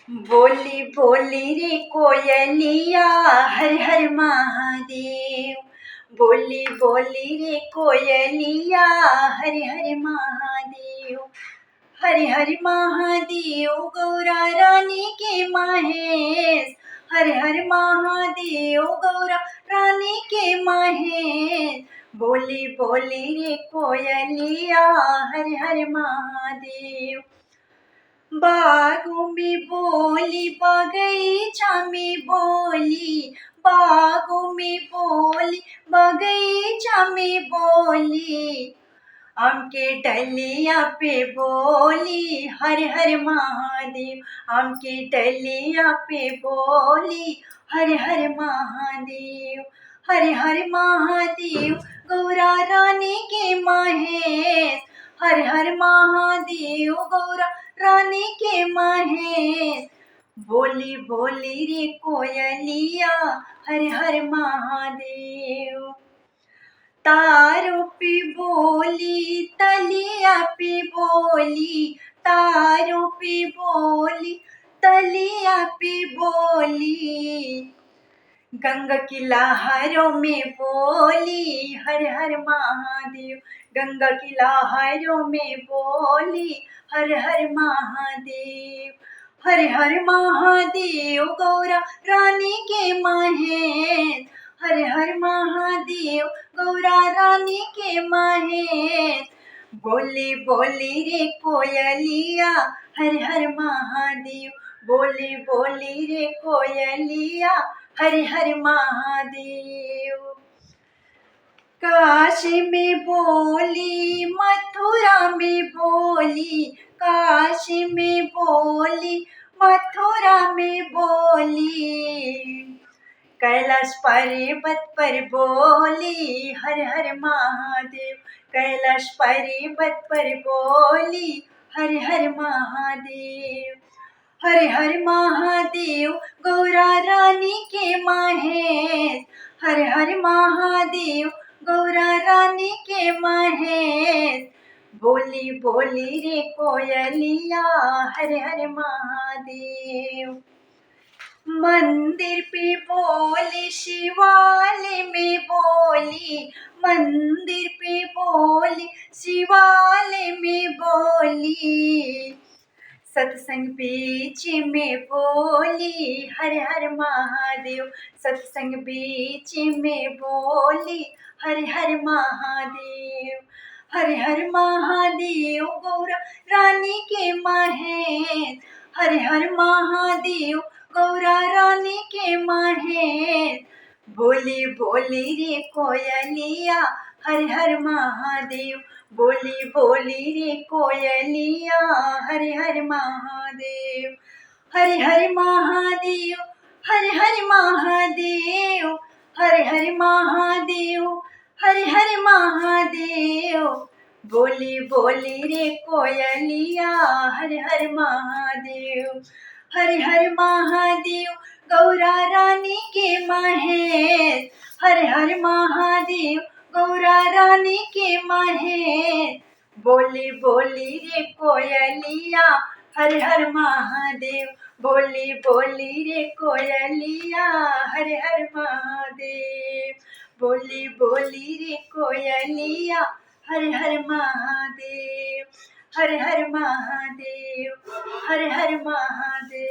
बोली बोली रे कोयलिया हर हर महादेव। बोली बोली रे कोयलिया हर हर महादेव। हर हर महादेव गौरा रानी के महेश। हर हर महादेव गौरा रानी के महेश। बोली बोली रे कोयलिया हर हर महादेव। बागों में बोली बगीचा में बोली। बागों में बोली बगीचा में बोली। आम के डलिया पे बोली हर हर महादेव। आम के डलिया पे बोली हर हर महादेव। हर हर महादेव गौरा रानी के महेश। हर हर महादेव गौरा रानी के महेश। बोली बोली रे कोयलिया हर हर महादेव। तारों पे बोली तलिया पे बोली। तारों पे बोली तलिया पे बोली। गंगा की लहरों में बोली हर हर महादेव। गंगा की लहरों में बोली हर हर महादेव। हर हर महादेव गौरा रानी के महेश। हर हर महादेव गौरा रानी के महेश। बोली बोली रे कोयलिया हर हर महादेव। बोली बोली रे कोयलिया हर हर महादेव। काशी में बोली मथुरा में बोली। काशी में बोली मथुरा में बोली। कैलाश पर्वत पर बोली हर हर महादेव। कैलाश पर्वत पर बोली हर हर महादेव। हर हर महादेव गौरा रानी के महेश। हर हर महादेव गौरा रानी के महेश। बोली बोली रे कोयलिया हर हर महादेव। मंदिर पे बोली शिवालय में बोली। मंदिर पे बोली शिवालय में बोली। सत्संग बीच में बोली हर हर महादेव। सत्संग बीच में बोली हर हर महादेव। हर हर महादेव गौरा रानी के महेश। हर हर महादेव गौरा रानी के महेश। बोली बोली रे कोयलिया हर हर महादेव। बोली बोली रे कोयलिया हर हर महादेव। हर हर महादेव हर हर महादेव। हर हर महादेव हर हर महादेव। बोली बोली रे कोयलिया हर हर महादेव। हर हर महादेव गौरा रानी के महेश। हर हर महादेव गौरा रानी के महेश। बोली बोली रे कोयलिया हर हर महादेव। बोली बोली रे कोयलिया हर हर महादेव। बोली बोली रे कोयलिया हर हर महादेव। हर हर महादेव हर हर महादेव।